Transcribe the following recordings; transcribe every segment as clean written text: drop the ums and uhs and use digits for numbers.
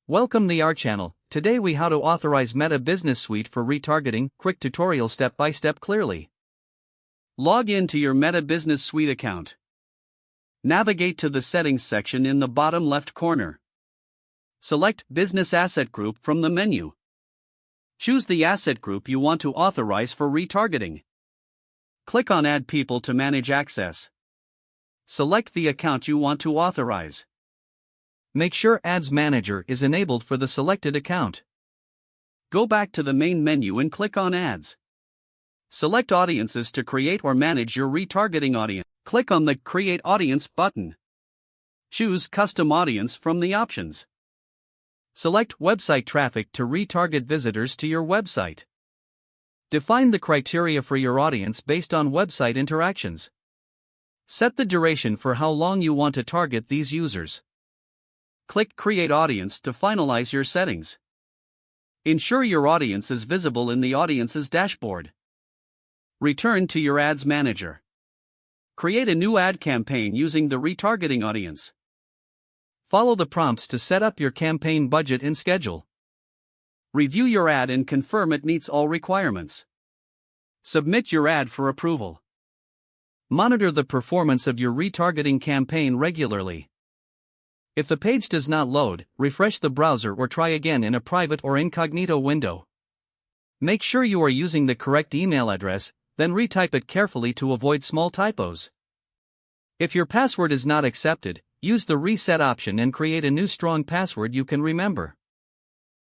Welcome to our channel. Today we how to authorize Meta Business Suite for retargeting. Quick tutorial step by step clearly. Log in to your Meta Business Suite account. Navigate to the settings section in the bottom left corner. Select Business Asset Group from the menu. Choose the asset group you want to authorize for retargeting. Click on Add People to manage access. Select the account you want to authorize. Make sure Ads Manager is enabled for the selected account. Go back to the main menu and click on Ads. Select Audiences to create or manage your retargeting audience. Click on the Create Audience button. Choose Custom Audience from the options. Select Website Traffic to retarget visitors to your website. Define the criteria for your audience based on website interactions. Set the duration for how long you want to target these users. Click Create Audience to finalize your settings. Ensure your audience is visible in the Audiences dashboard. Return to your Ads Manager. Create a new ad campaign using the retargeting audience. Follow the prompts to set up your campaign budget and schedule. Review your ad and confirm it meets all requirements. Submit your ad for approval. Monitor the performance of your retargeting campaign regularly. If the page does not load, refresh the browser or try again in a private or incognito window. Make sure you are using the correct email address, then retype it carefully to avoid small typos. If your password is not accepted, use the reset option and create a new strong password you can remember.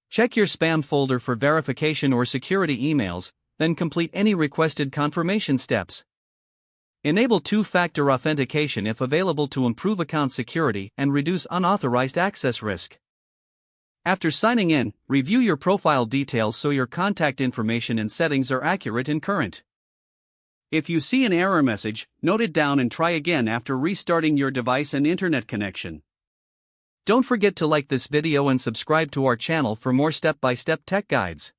Check your spam folder for verification or security emails, then complete any requested confirmation steps. Enable two-factor authentication if available to improve account security and reduce unauthorized access risk. After signing in, review your profile details so your contact information and settings are accurate and current. If you see an error message, note it down and try again after restarting your device and internet connection. Don't forget to like this video and subscribe to our channel for more step-by-step tech guides.